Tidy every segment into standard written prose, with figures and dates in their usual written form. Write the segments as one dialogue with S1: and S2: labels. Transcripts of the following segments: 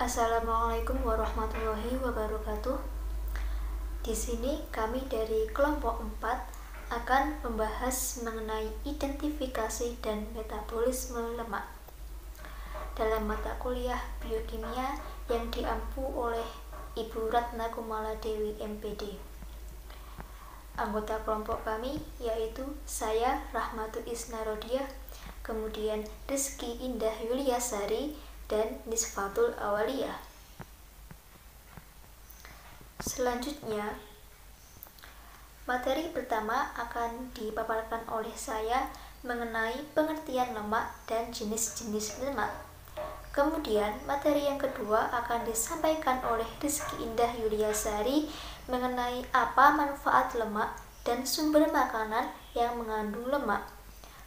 S1: Assalamualaikum warahmatullahi wabarakatuh. Di sini kami dari kelompok 4 akan membahas mengenai identifikasi dan metabolisme lemak dalam mata kuliah biokimia yang diampu oleh Ibu Ratna Kumala Dewi MPD. Anggota kelompok kami yaitu saya Rahmatul Isna Rodiah, kemudian Rizky Indah Yuliasari dan Nisfatul Awaliyah. Selanjutnya, materi pertama akan dipaparkan oleh saya mengenai pengertian lemak dan jenis-jenis lemak. Kemudian, materi yang kedua akan disampaikan oleh Rizky Indah Yuliasari mengenai apa manfaat lemak dan sumber makanan yang mengandung lemak.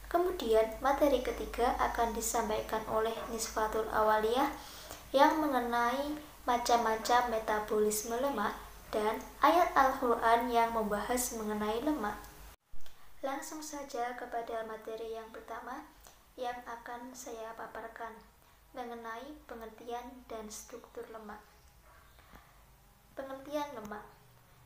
S1: Kemudian, materi ketiga akan disampaikan oleh Nisfatul Awaliyah yang mengenai macam-macam metabolisme lemak dan ayat Al-Quran yang membahas mengenai lemak. Langsung saja kepada materi yang pertama yang akan saya paparkan mengenai pengertian dan struktur lemak. Pengertian lemak.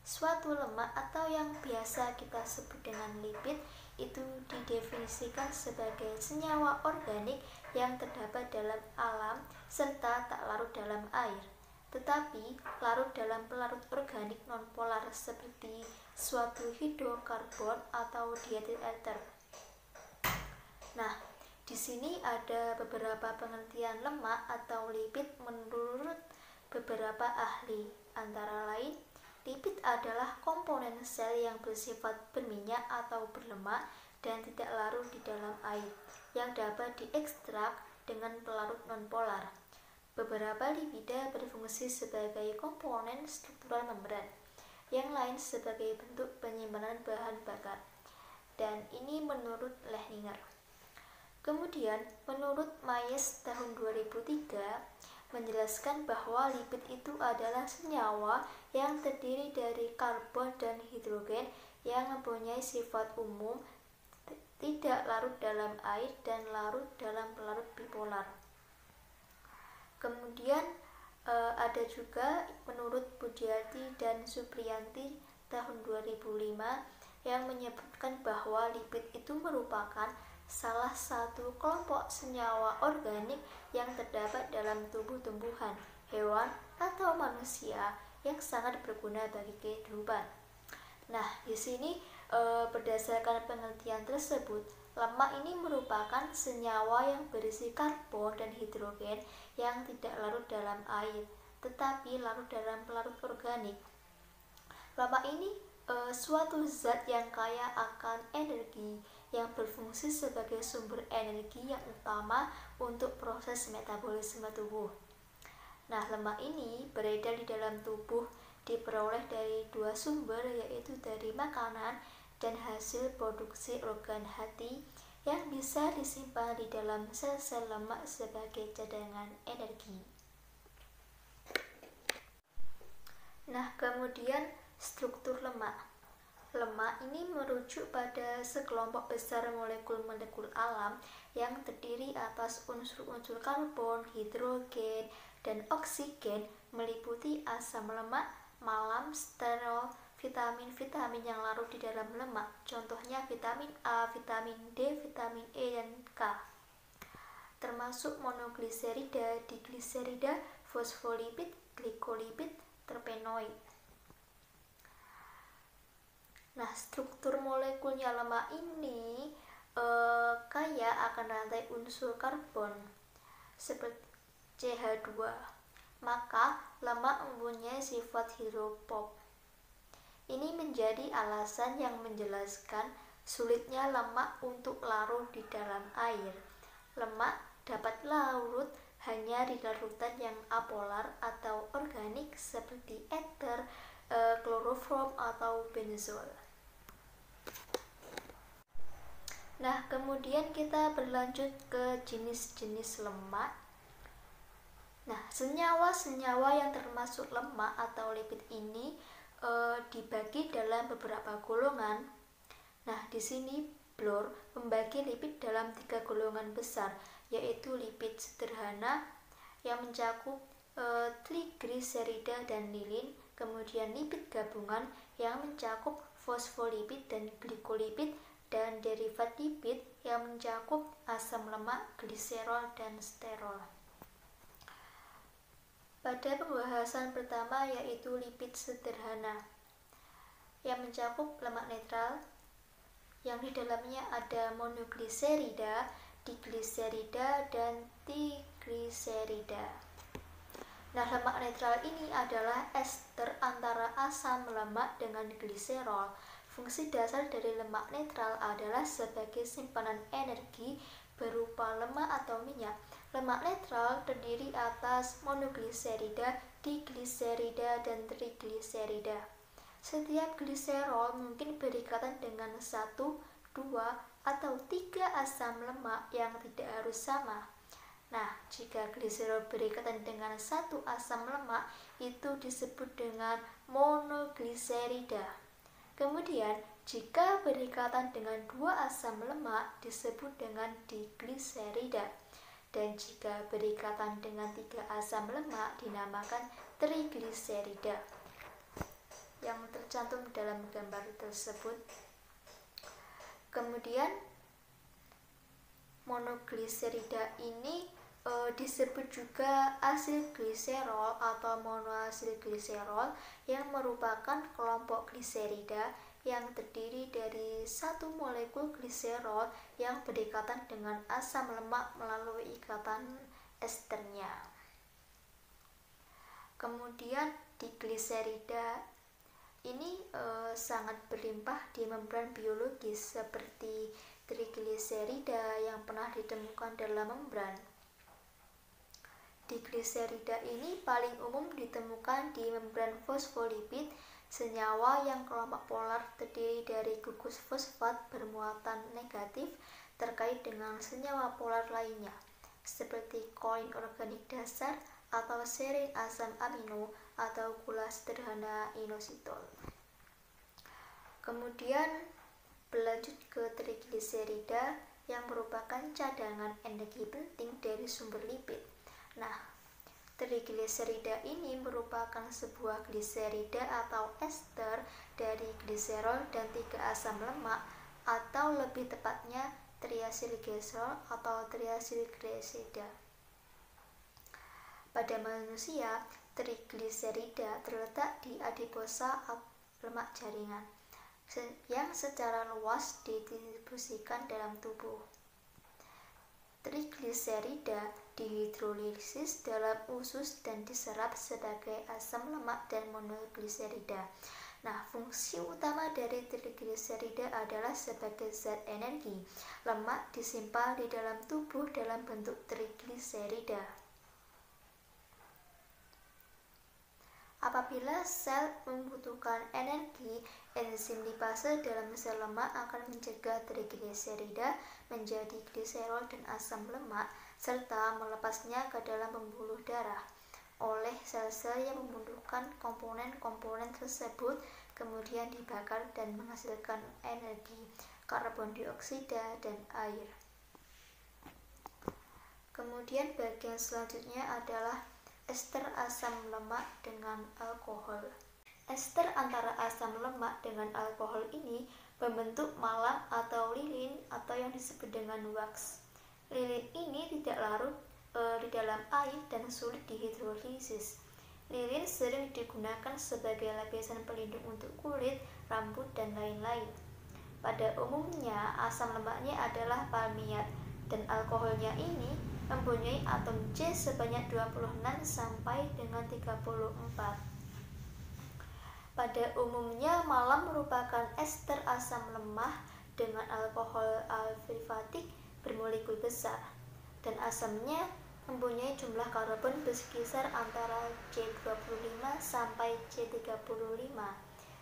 S1: Suatu lemak atau yang biasa kita sebut dengan lipid itu didefinisikan sebagai senyawa organik yang terdapat dalam alam serta tak larut dalam air, tetapi larut dalam pelarut organik nonpolar seperti suatu hidrokarbon atau dietil ether. Nah, di sini ada beberapa pengertian lemak atau lipid menurut beberapa ahli, antara lain lipid adalah komponen sel yang bersifat berminyak atau berlemak dan tidak larut di dalam air, yang dapat diekstrak dengan pelarut nonpolar. Beberapa lipida berfungsi sebagai komponen struktural membran, yang lain sebagai bentuk penyimpanan bahan bakar. Dan ini menurut Lehninger. Kemudian, menurut Mayes tahun 2003, menjelaskan bahwa lipid itu adalah senyawa yang terdiri dari karbon dan hidrogen yang mempunyai sifat umum, tidak larut dalam air dan larut dalam pelarut bipolar. Kemudian ada juga menurut Budiarti dan Supriyanti tahun 2005 yang menyebutkan bahwa lipid itu merupakan salah satu kelompok senyawa organik yang terdapat dalam tubuh tumbuhan, hewan, atau manusia yang sangat berguna bagi kehidupan. Nah, di sini berdasarkan pengertian tersebut, lemak ini merupakan senyawa yang berisi karbon dan hidrogen yang tidak larut dalam air, tetapi larut dalam pelarut organik. Lemak ini suatu zat yang kaya akan energi yang berfungsi sebagai sumber energi yang utama untuk proses metabolisme tubuh. Nah, lemak ini beredar di dalam tubuh diperoleh dari dua sumber, yaitu dari makanan dan hasil produksi organ hati yang bisa disimpan di dalam sel-sel lemak sebagai cadangan energi. Nah, kemudian struktur lemak. Lemak ini merujuk pada sekelompok besar molekul-molekul alam yang terdiri atas unsur-unsur karbon, hidrogen, dan oksigen, meliputi asam lemak, malam, sterol, vitamin-vitamin yang larut di dalam lemak, contohnya vitamin A, vitamin D, vitamin E, dan K, termasuk monogliserida, digliserida, fosfolipid, glikolipid, terpenoid. Nah, struktur molekulnya lemak ini kaya akan rantai unsur karbon seperti CH2. Maka lemak mempunyai sifat hidrofob. Ini menjadi alasan yang menjelaskan sulitnya lemak untuk larut di dalam air. Lemak dapat larut hanya di larutan yang apolar atau organik seperti ether, kloroform, atau benzol. Nah, kemudian kita berlanjut ke jenis-jenis lemak. Nah, senyawa-senyawa yang termasuk lemak atau lipid ini dibagi dalam beberapa golongan. Nah, di sini Bloor membagi lipid dalam 3 golongan besar, yaitu lipid sederhana yang mencakup trigliserida dan lilin, kemudian lipid gabungan yang mencakup fosfolipid dan glikolipid, dan derivat lipid yang mencakup asam lemak, gliserol, dan sterol. Pada pembahasan pertama yaitu lipid sederhana yang mencakup lemak netral, yang di dalamnya ada monogliserida, digliserida, dan trigliserida. Nah, lemak netral ini adalah ester antara asam lemak dengan gliserol. Fungsi dasar dari lemak netral adalah sebagai simpanan energi berupa lemak atau minyak. Lemak netral terdiri atas monogliserida, digliserida, dan trigliserida. Setiap gliserol mungkin berikatan dengan 1, 2, atau 3 asam lemak yang tidak harus sama. Nah, jika gliserol berikatan dengan 1 asam lemak, itu disebut dengan monogliserida. Kemudian, jika berikatan dengan 2 asam lemak, disebut dengan digliserida. Dan jika berikatan dengan 3 asam lemak, dinamakan trigliserida. Yang tercantum dalam gambar tersebut. Kemudian, monogliserida ini disebut juga asil gliserol atau monoasil gliserol, yang merupakan kelompok gliserida yang terdiri dari satu molekul gliserol yang berikatan dengan asam lemak melalui ikatan esternya. Kemudian digliserida ini sangat berlimpah di membran biologis seperti trigliserida yang pernah ditemukan dalam membran. Digliserida ini paling umum ditemukan di membran fosfolipid, senyawa yang kelompok polar terdiri dari gugus fosfat bermuatan negatif terkait dengan senyawa polar lainnya, seperti koin organik dasar atau serin asam amino atau gula sederhana inositol. Kemudian berlanjut ke trigliserida yang merupakan cadangan energi penting dari sumber lipid. Nah, trigliserida ini merupakan sebuah gliserida atau ester dari gliserol dan 3 asam lemak, atau lebih tepatnya triasilgliserol atau triasilgliserida. Pada manusia, trigliserida terletak di adiposa lemak jaringan yang secara luas didistribusikan dalam tubuh. Trigliserida dihidrolisis dalam usus dan diserap sebagai asam lemak dan monogliserida. Nah, fungsi utama dari trigliserida adalah sebagai zat energi. Lemak disimpan di dalam tubuh dalam bentuk trigliserida. Apabila sel membutuhkan energi, enzim lipase dalam sel lemak akan mencegah trigliserida menjadi gliserol dan asam lemak, serta melepasnya ke dalam pembuluh darah oleh sel-sel yang membutuhkan komponen-komponen tersebut, kemudian dibakar dan menghasilkan energi, karbon dioksida, dan air. Kemudian bagian selanjutnya adalah ester asam lemak dengan alkohol. Ester antara asam lemak dengan alkohol ini membentuk malam atau lilin atau yang disebut dengan wax. Lilin ini tidak larut di dalam air dan sulit dihidrolisis. Lilin sering digunakan sebagai lapisan pelindung untuk kulit, rambut, dan lain-lain. Pada umumnya, asam lemaknya adalah palmiat, dan alkoholnya ini mempunyai atom C sebanyak 26 sampai dengan 34. Pada umumnya, malam merupakan ester asam lemah dengan alkohol aliphatik bermolekul besar, dan asamnya mempunyai jumlah karbon berkisar antara C25 sampai C35.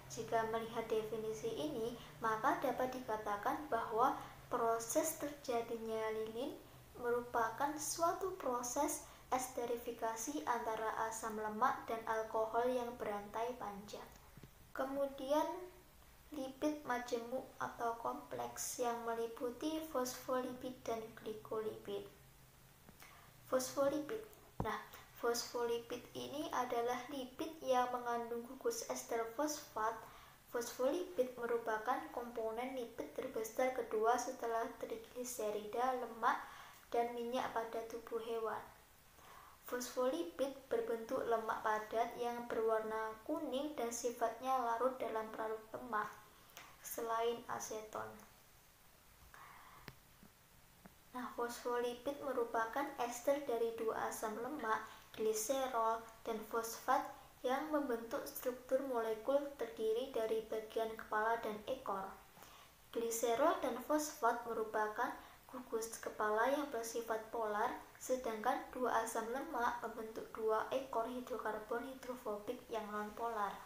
S1: Jika melihat definisi ini, maka dapat dikatakan bahwa proses terjadinya lilin merupakan suatu proses esterifikasi antara asam lemak dan alkohol yang berantai panjang. Kemudian lipid majemuk atau kompleks yang meliputi fosfolipid dan glikolipid. Fosfolipid. Nah, Fosfolipid ini adalah lipid yang mengandung gugus ester fosfat. Fosfolipid merupakan komponen lipid terbesar kedua setelah trigliserida, lemak, dan minyak pada tubuh hewan. Fosfolipid berbentuk lemak padat yang berwarna kuning dan sifatnya larut dalam larut lemak, selain aseton. Fosfolipid merupakan ester dari dua asam lemak, gliserol dan fosfat, yang membentuk struktur molekul terdiri dari bagian kepala dan ekor. Gliserol dan fosfat merupakan gugus kepala yang bersifat polar, sedangkan dua asam lemak membentuk dua ekor hidrokarbon hidrofobik yang nonpolar.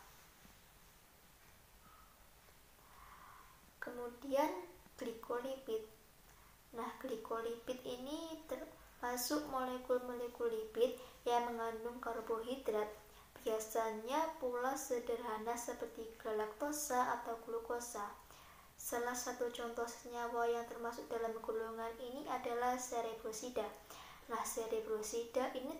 S1: Kemudian glikolipid. Glikolipid ini termasuk molekul-molekul lipid yang mengandung karbohidrat, biasanya pula sederhana seperti galaktosa atau glukosa. Salah satu contoh senyawa yang termasuk dalam golongan ini adalah cerebrosida. Cerebrosida ini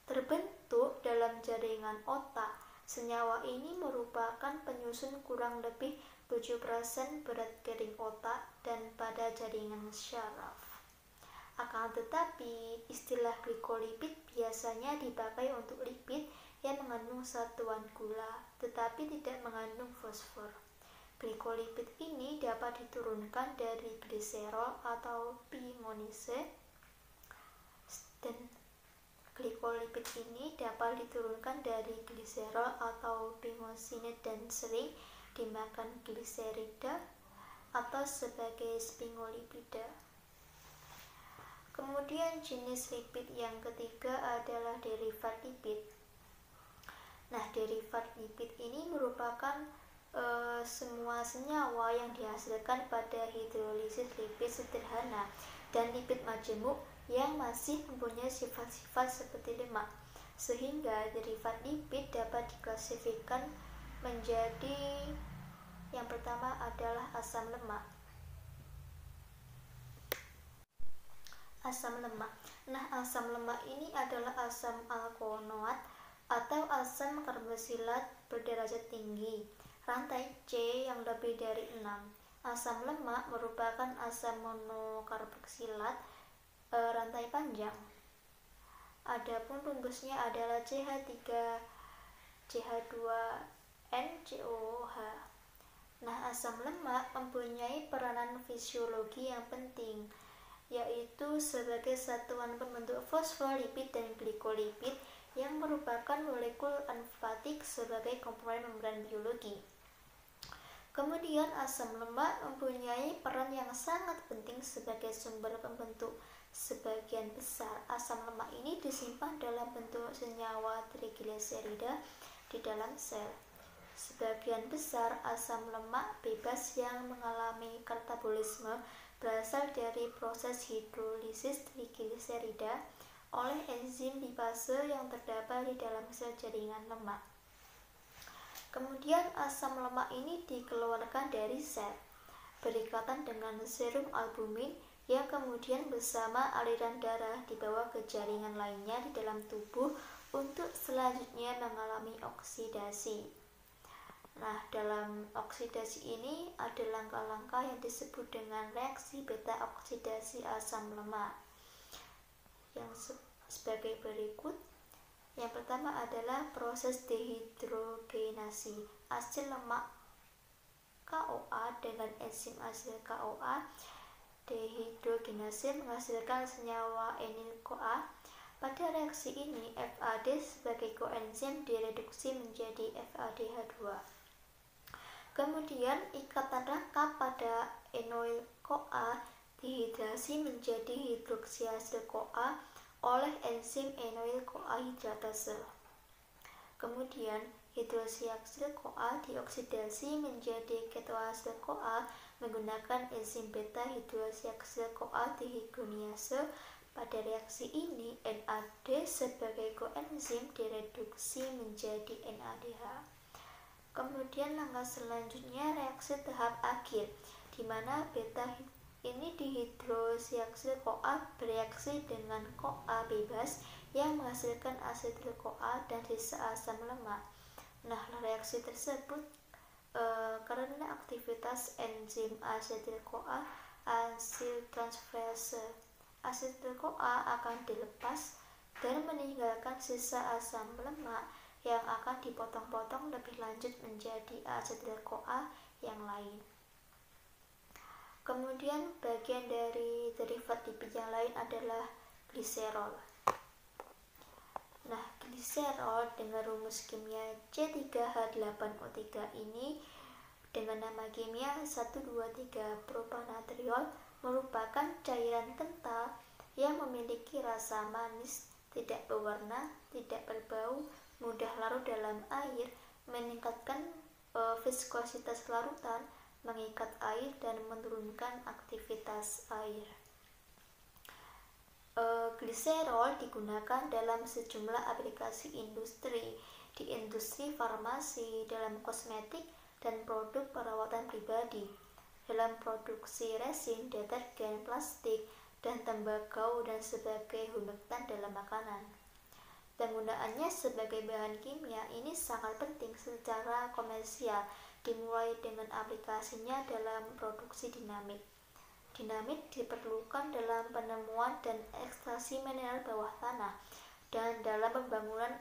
S1: terbentuk dalam jaringan otak. Senyawa ini merupakan penyusun kurang lebih 7% berat kering otak dan pada jaringan syaraf. Akan tetapi, istilah glikolipid biasanya dipakai untuk lipid yang mengandung satuan gula, tetapi tidak mengandung fosfor. Glikolipid ini dapat diturunkan dari gliserol atau pimonise, dan glikolipid ini dapat diturunkan dari gliserol atau pimosinate dan sering dimakan gliserida atau sebagai sphingolipida. Kemudian jenis lipid yang ketiga adalah derivat lipid. Derivat lipid ini merupakan semua senyawa yang dihasilkan pada hidrolisis lipid sederhana dan lipid majemuk yang masih mempunyai sifat-sifat seperti lemak, sehingga derivat lipid dapat diklasifikasikan menjadi yang pertama adalah asam lemak. Asam lemak. Asam lemak ini adalah asam alkonoat atau asam karboksilat berderajat tinggi, rantai C yang lebih dari 6. Asam lemak merupakan asam monokarboksilat rantai panjang. Adapun rumusnya adalah CH3 CH2NCOH. Asam lemak mempunyai peranan fisiologi yang penting, yaitu sebagai satuan pembentuk fosfolipid dan glikolipid yang merupakan molekul anfatik sebagai komponen membran biologi. Kemudian asam lemak mempunyai peran yang sangat penting sebagai sumber pembentuk. Sebagian besar asam lemak ini disimpan dalam bentuk senyawa trigliserida di dalam sel. Sebagian besar asam lemak bebas yang mengalami katabolisme berasal dari proses hidrolisis trigliserida oleh enzim lipase yang terdapat di dalam sel jaringan lemak. Kemudian asam lemak ini dikeluarkan dari sel, berikatan dengan serum albumin yang kemudian bersama aliran darah dibawa ke jaringan lainnya di dalam tubuh untuk selanjutnya mengalami oksidasi. Dalam oksidasi ini ada langkah-langkah yang disebut dengan reaksi beta oksidasi asam lemak yang sebagai berikut. Yang pertama adalah proses dehidrogenasi asil lemak KOA dengan enzim asil KOA. Dehidrogenasi menghasilkan senyawa enyl-CoA. Pada reaksi ini, FAD sebagai koenzim direduksi menjadi FADH2. Kemudian ikatan rangka pada enoil-CoA dihidrasi menjadi hidroksiasil-CoA oleh enzim enoil-CoA hidratase. Kemudian hidroksiasil-CoA dioksidasi menjadi ketoasil-CoA menggunakan enzim beta hidroksiasil-CoA dehidrogenase. Pada reaksi ini, NAD sebagai koenzim direduksi menjadi NADH. Kemudian langkah selanjutnya reaksi tahap akhir, di mana beta ini dihidroksiaksil-CoA bereaksi dengan CoA bebas yang menghasilkan asetil-CoA dan sisa asam lemak. Nah, reaksi tersebut karena aktivitas enzim asetil-CoA asil transferase, asetil-CoA akan dilepas dan meninggalkan sisa asam lemak yang akan dipotong-potong lebih lanjut menjadi asetil-CoA yang lain. Kemudian bagian dari derivat lipid yang lain adalah gliserol. Nah, gliserol dengan rumus kimia C3H8O3 ini dengan nama kimia 1,2,3-propanatriol merupakan cairan kental yang memiliki rasa manis, tidak berwarna, tidak berbau, mudah larut dalam air, meningkatkan viskositas larutan, mengikat air dan menurunkan aktivitas air. Gliserol digunakan dalam sejumlah aplikasi industri, di industri farmasi, dalam kosmetik dan produk perawatan pribadi, dalam produksi resin, detergen, plastik, dan tembakau dan sebagai humektan dalam makanan. Penggunaannya sebagai bahan kimia ini sangat penting secara komersial, dimulai dengan aplikasinya dalam produksi dinamit. Dinamit diperlukan dalam penemuan dan ekstraksi mineral bawah tanah dan dalam pembangunan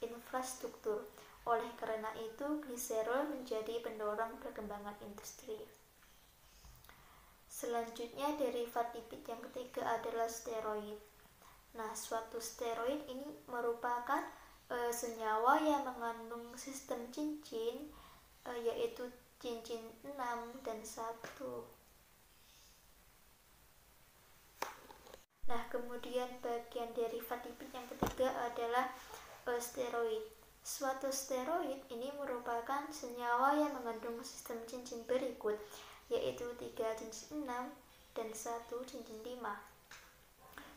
S1: infrastruktur. Oleh karena itu, gliserol menjadi pendorong perkembangan industri. Selanjutnya, derivat lipid yang ketiga adalah steroid. Nah, suatu steroid ini merupakan senyawa yang mengandung sistem cincin, yaitu cincin 6 dan 1. Nah, kemudian bagian derivat lipid yang ketiga adalah steroid. Suatu steroid ini merupakan senyawa yang mengandung sistem cincin berikut, yaitu 3 cincin 6 dan 1 cincin 5.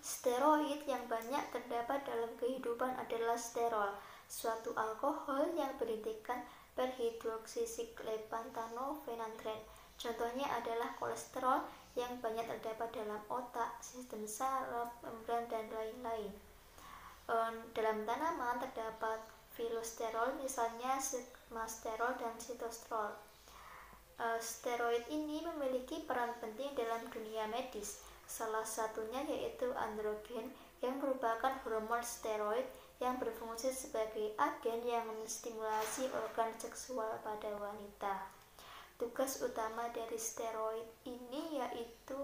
S1: Steroid yang banyak terdapat dalam kehidupan adalah sterol, suatu alkohol yang berintikan berhidroksisiklepantanovenantren. Contohnya adalah kolesterol yang banyak terdapat dalam otak, sistem saraf, membran, dan lain-lain. Dalam tanaman terdapat filosterol, misalnya sigmasterol dan sitosterol. Steroid ini memiliki peran penting dalam dunia medis. Salah satunya yaitu androgen yang merupakan hormon steroid yang berfungsi sebagai agen yang menstimulasi organ seksual pada wanita. Tugas utama dari steroid ini yaitu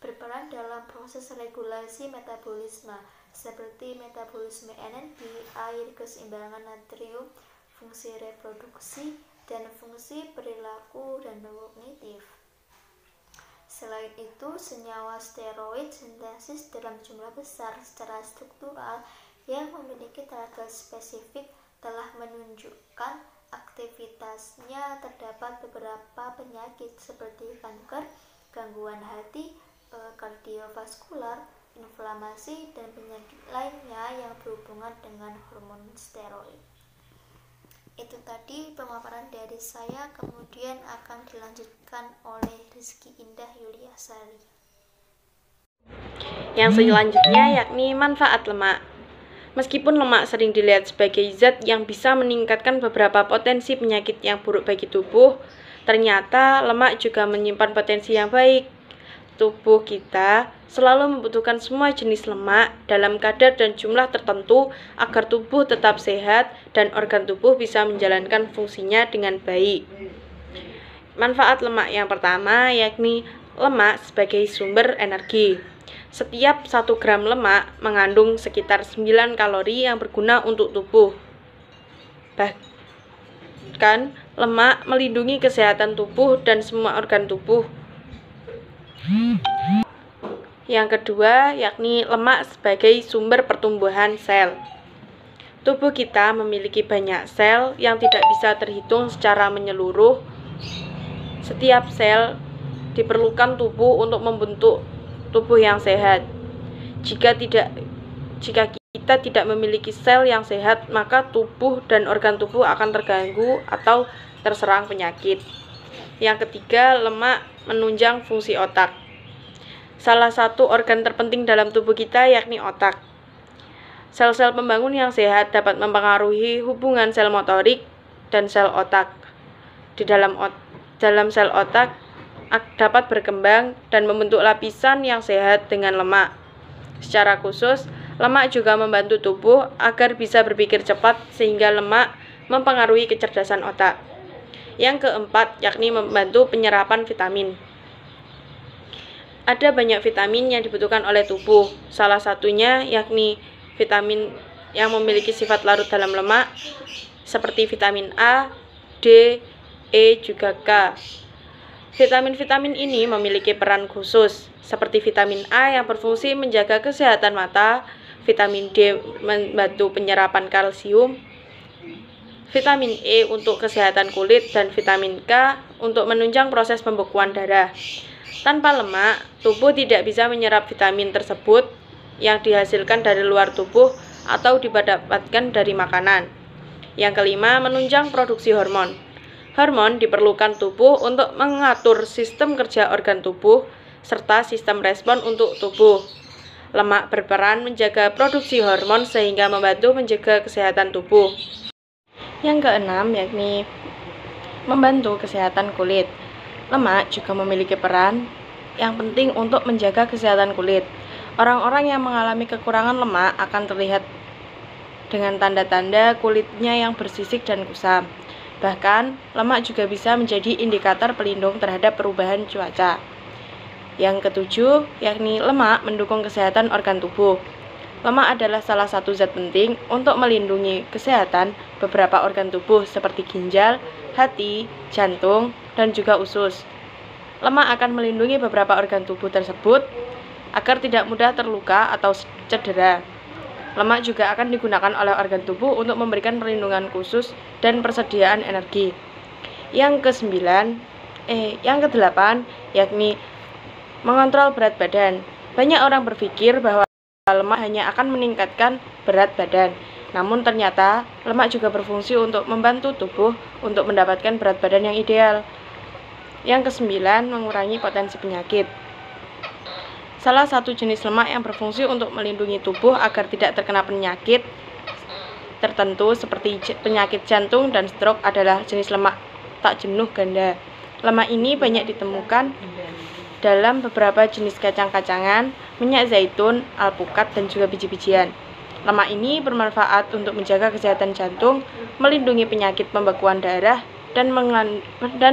S1: berperan dalam proses regulasi metabolisme seperti metabolisme energi, air, keseimbangan natrium, fungsi reproduksi, dan fungsi perilaku dan kognitif. Selain itu, senyawa steroid sintesis dalam jumlah besar secara struktural yang memiliki target spesifik telah menunjukkan aktivitasnya terdapat beberapa penyakit seperti kanker, gangguan hati, kardiovaskular, inflamasi, dan penyakit lainnya yang berhubungan dengan hormon steroid. Itu tadi pemaparan dari saya, kemudian akan dilanjutkan oleh Rizky Indah Yuliasari.
S2: Yang selanjutnya yakni manfaat lemak. Meskipun lemak sering dilihat sebagai zat yang bisa meningkatkan beberapa potensi penyakit yang buruk bagi tubuh, ternyata lemak juga menyimpan potensi yang baik. Tubuh kita selalu membutuhkan semua jenis lemak dalam kadar dan jumlah tertentu agar tubuh tetap sehat dan organ tubuh bisa menjalankan fungsinya dengan baik. Manfaat lemak yang pertama yakni lemak sebagai sumber energi. Setiap 1 gram lemak mengandung sekitar 9 kalori yang berguna untuk tubuh. Bahkan lemak melindungi kesehatan tubuh dan semua organ tubuh. Yang kedua yakni lemak sebagai sumber pertumbuhan sel. Tubuh kita memiliki banyak sel yang tidak bisa terhitung secara menyeluruh. Setiap sel diperlukan tubuh untuk membentuk tubuh yang sehat. Jika kita tidak memiliki sel yang sehat, maka tubuh dan organ tubuh akan terganggu atau terserang penyakit. Yang ketiga, lemak menunjang fungsi otak. Salah satu organ terpenting dalam tubuh kita yakni otak. Sel-sel pembangun yang sehat dapat mempengaruhi hubungan sel motorik dan sel otak. Di dalam sel otak dapat berkembang dan membentuk lapisan yang sehat dengan lemak. Secara khusus, lemak juga membantu tubuh agar bisa berpikir cepat sehingga lemak mempengaruhi kecerdasan otak. Yang keempat, yakni membantu penyerapan vitamin. Ada banyak vitamin yang dibutuhkan oleh tubuh. Salah satunya yakni vitamin yang memiliki sifat larut dalam lemak seperti vitamin A, D, E, juga K. Vitamin-vitamin ini memiliki peran khusus, seperti vitamin A yang berfungsi menjaga kesehatan mata, vitamin D membantu penyerapan kalsium, vitamin E untuk kesehatan kulit, dan vitamin K untuk menunjang proses pembekuan darah. Tanpa lemak, tubuh tidak bisa menyerap vitamin tersebut yang dihasilkan dari luar tubuh atau didapatkan dari makanan. Yang kelima, menunjang produksi hormon. Hormon diperlukan tubuh untuk mengatur sistem kerja organ tubuh serta sistem respon untuk tubuh. Lemak berperan menjaga produksi hormon sehingga membantu menjaga kesehatan tubuh. Yang keenam, yakni membantu kesehatan kulit. Lemak juga memiliki peran yang penting untuk menjaga kesehatan kulit. Orang-orang yang mengalami kekurangan lemak akan terlihat dengan tanda-tanda kulitnya yang bersisik dan kusam. Bahkan, lemak juga bisa menjadi indikator pelindung terhadap perubahan cuaca. Yang ketujuh, yakni lemak mendukung kesehatan organ tubuh. Lemak adalah salah satu zat penting untuk melindungi kesehatan beberapa organ tubuh seperti ginjal, hati, jantung, dan juga usus. Lemak akan melindungi beberapa organ tubuh tersebut agar tidak mudah terluka atau cedera. Lemak juga akan digunakan oleh organ tubuh untuk memberikan perlindungan khusus dan persediaan energi. Yang kedelapan, yakni mengontrol berat badan. Banyak orang berpikir bahwa lemak hanya akan meningkatkan berat badan. Namun ternyata lemak juga berfungsi untuk membantu tubuh untuk mendapatkan berat badan yang ideal. Yang kesembilan, mengurangi potensi penyakit. Salah satu jenis lemak yang berfungsi untuk melindungi tubuh agar tidak terkena penyakit tertentu seperti penyakit jantung dan stroke adalah jenis lemak tak jenuh ganda. Lemak ini banyak ditemukan dalam beberapa jenis kacang-kacangan, minyak zaitun, alpukat, dan juga biji-bijian. Lemak ini bermanfaat untuk menjaga kesehatan jantung, melindungi penyakit pembekuan darah, dan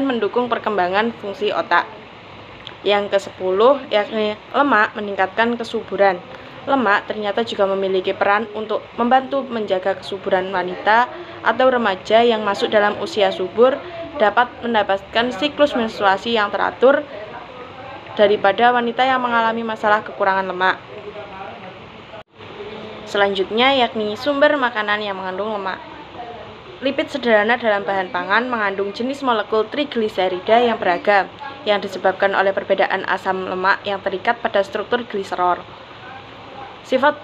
S2: mendukung perkembangan fungsi otak. Yang ke-10, yakni lemak meningkatkan kesuburan. Lemak ternyata juga memiliki peran untuk membantu menjaga kesuburan wanita atau remaja yang masuk dalam usia subur dapat mendapatkan siklus menstruasi yang teratur daripada wanita yang mengalami masalah kekurangan lemak. Selanjutnya, yakni sumber makanan yang mengandung lemak. Lipid sederhana dalam bahan pangan mengandung jenis molekul trigliserida yang beragam, yang disebabkan oleh perbedaan asam lemak yang terikat pada struktur gliserol. Sifat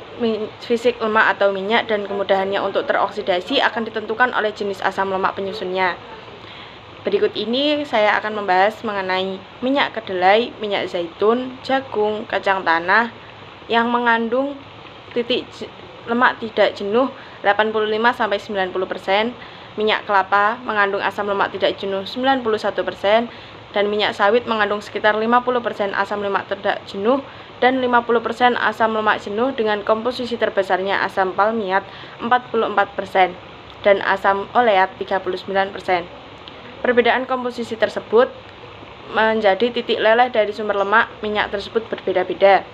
S2: fisik lemak atau minyak dan kemudahannya untuk teroksidasi akan ditentukan oleh jenis asam lemak penyusunnya. Berikut ini saya akan membahas mengenai minyak kedelai, minyak zaitun, jagung, kacang tanah yang mengandung titik lemak tidak jenuh 85-90%, minyak kelapa mengandung asam lemak tidak jenuh 91%, dan minyak sawit mengandung sekitar 50% asam lemak tidak jenuh dan 50% asam lemak jenuh dengan komposisi terbesarnya asam palmiat 44% dan asam oleat 39%. Perbedaan komposisi tersebut menjadi titik leleh dari sumber lemak minyak tersebut berbeda-beda.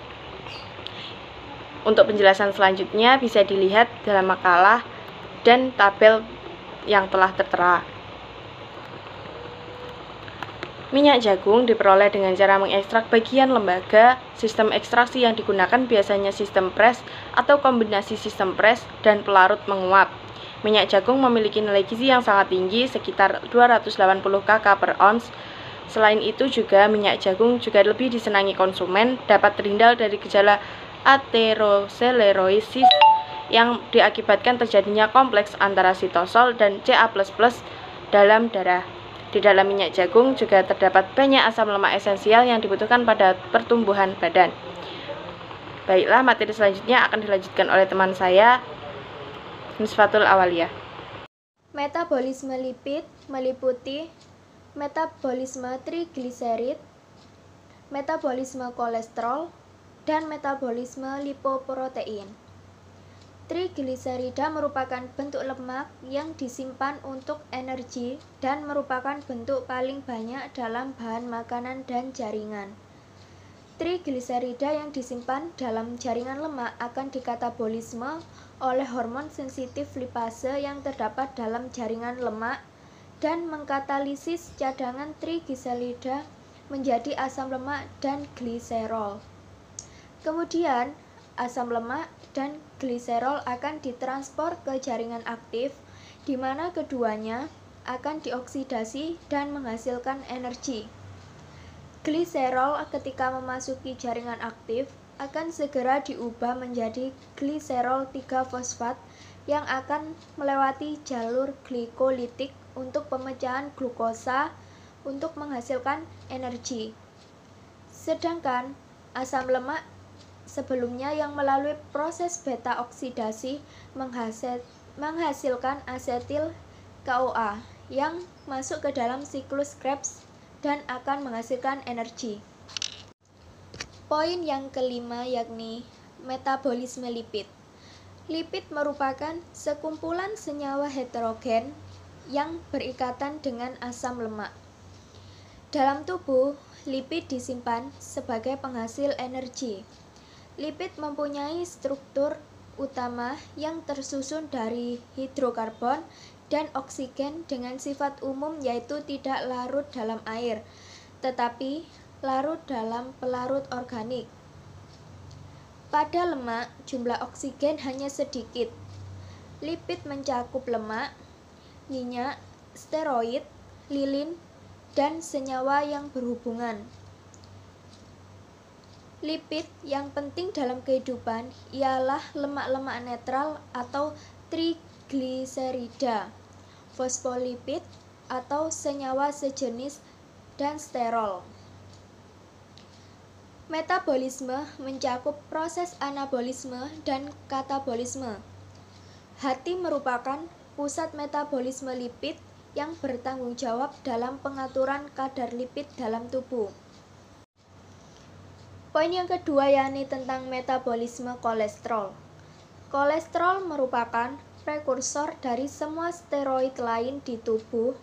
S2: Untuk penjelasan selanjutnya bisa dilihat dalam makalah dan tabel yang telah tertera. Minyak jagung diperoleh dengan cara mengekstrak bagian lembaga. Sistem ekstraksi yang digunakan biasanya sistem press atau kombinasi sistem press dan pelarut menguap. Minyak jagung memiliki nilai gizi yang sangat tinggi, sekitar 280 kcal per ounce. Selain itu juga minyak jagung juga lebih disenangi konsumen, dapat terhindar dari gejala atherosclerosis yang diakibatkan terjadinya kompleks antara sitosol dan Ca++ dalam darah. Di dalam minyak jagung juga terdapat banyak asam lemak esensial yang dibutuhkan pada pertumbuhan badan. Baiklah, materi selanjutnya akan dilanjutkan oleh teman saya, Nisfatul Awaliyah.
S1: Metabolisme lipid meliputi metabolisme trigliserid, metabolisme kolesterol, dan metabolisme lipoprotein. Trigliserida merupakan bentuk lemak yang disimpan untuk energi dan merupakan bentuk paling banyak dalam bahan makanan dan jaringan. Trigliserida yang disimpan dalam jaringan lemak akan dikatabolisme oleh hormon sensitif lipase yang terdapat dalam jaringan lemak dan mengkatalisis cadangan trigliserida menjadi asam lemak dan gliserol. Kemudian, asam lemak dan gliserol akan ditranspor ke jaringan aktif, di mana keduanya akan dioksidasi dan menghasilkan energi. Gliserol ketika memasuki jaringan aktif akan segera diubah menjadi gliserol 3-fosfat yang akan melewati jalur glikolitik untuk pemecahan glukosa untuk menghasilkan energi. Sedangkan asam lemak sebelumnya yang melalui proses beta oksidasi menghasilkan asetil CoA yang masuk ke dalam siklus Krebs dan akan menghasilkan energi. Poin yang kelima yakni metabolisme lipid. Lipid merupakan sekumpulan senyawa heterogen yang berikatan dengan asam lemak. Dalam tubuh, lipid disimpan sebagai penghasil energi. Lipid mempunyai struktur utama yang tersusun dari hidrokarbon dan oksigen dengan sifat umum yaitu tidak larut dalam air, tetapi larut dalam pelarut organik. Pada lemak, jumlah oksigen hanya sedikit. Lipid mencakup lemak, minyak, steroid, lilin, dan senyawa yang berhubungan. Lipid yang penting dalam kehidupan ialah lemak-lemak netral atau trigliserida, fosfolipid atau senyawa sejenis, dan sterol. Metabolisme mencakup proses anabolisme dan katabolisme. Hati merupakan pusat metabolisme lipid yang bertanggung jawab dalam pengaturan kadar lipid dalam tubuh. Poin yang kedua yakni tentang metabolisme kolesterol. Kolesterol merupakan prekursor dari semua steroid lain di tubuh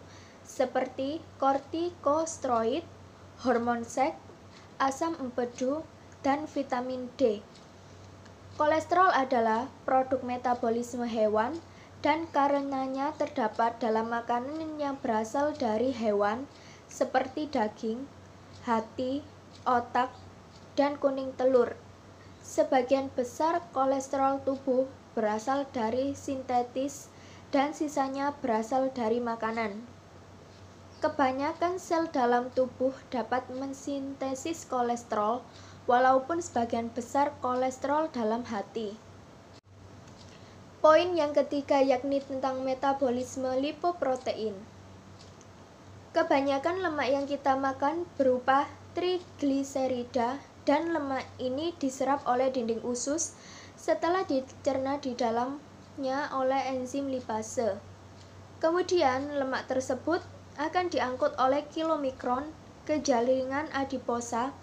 S1: seperti kortikosteroid, hormon seks, asam empedu, dan vitamin D. Kolesterol adalah produk metabolisme hewan dan karenanya terdapat dalam makanan yang berasal dari hewan seperti daging, hati, otak, dan kuning telur. Sebagian besar kolesterol tubuh berasal dari sintetis dan sisanya berasal dari makanan. Kebanyakan sel dalam tubuh dapat mensintesis kolesterol, walaupun sebagian besar kolesterol dalam hati. Poin yang ketiga yakni tentang metabolisme lipoprotein. Kebanyakan lemak yang kita makan berupa trigliserida dan lemak ini diserap oleh dinding usus setelah dicerna di dalamnya oleh enzim lipase. Kemudian lemak tersebut akan diangkut oleh kilomikron ke jaringan adiposa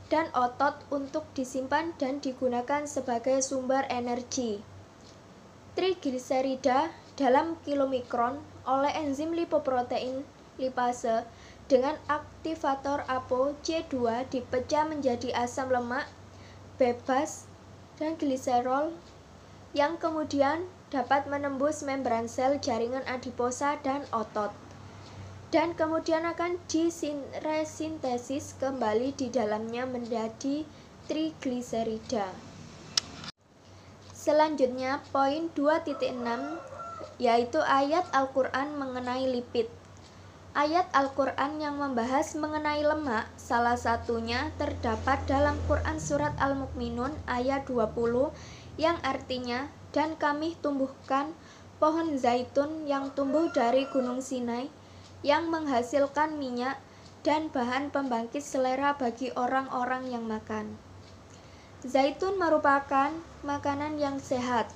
S1: dan otot untuk disimpan dan digunakan sebagai sumber energi. Trigliserida dalam kilomikron oleh enzim lipoprotein lipase dengan aktivator ApoC2 dipecah menjadi asam lemak bebas dan gliserol yang kemudian dapat menembus membran sel jaringan adiposa dan otot, dan kemudian akan diresintesis kembali di dalamnya menjadi trigliserida. Selanjutnya, poin 2.6 yaitu ayat Al-Quran mengenai lipid. Ayat Al-Quran yang membahas mengenai lemak, salah satunya terdapat dalam Quran Surat Al-Mu'minun ayat 20 yang artinya, dan kami tumbuhkan pohon zaitun yang tumbuh dari gunung Sinai yang menghasilkan minyak dan bahan pembangkit selera bagi orang-orang yang makan. Zaitun merupakan makanan yang sehat.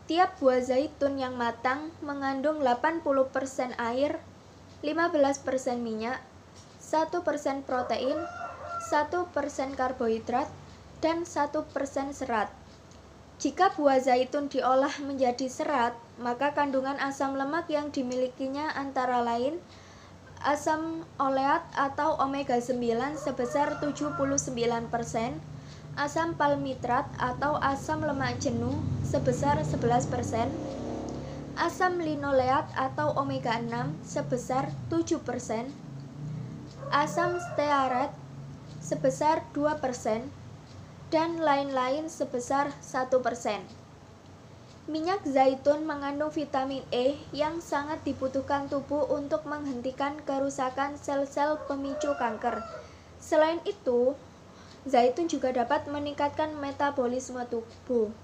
S1: Tiap buah zaitun yang matang mengandung 80% air, 15% minyak, 1% protein, 1% karbohidrat, dan 1% serat. Jika buah zaitun diolah menjadi serat, maka kandungan asam lemak yang dimilikinya antara lain asam oleat atau omega 9 sebesar 79%, asam palmitrat atau asam lemak jenuh sebesar 11%, asam linoleat atau omega 6 sebesar 7%, asam stearat sebesar 2%, dan lain-lain sebesar 1%. Minyak zaitun mengandung vitamin E yang sangat dibutuhkan tubuh untuk menghentikan kerusakan sel-sel pemicu kanker. Selain itu, zaitun juga dapat meningkatkan metabolisme tubuh.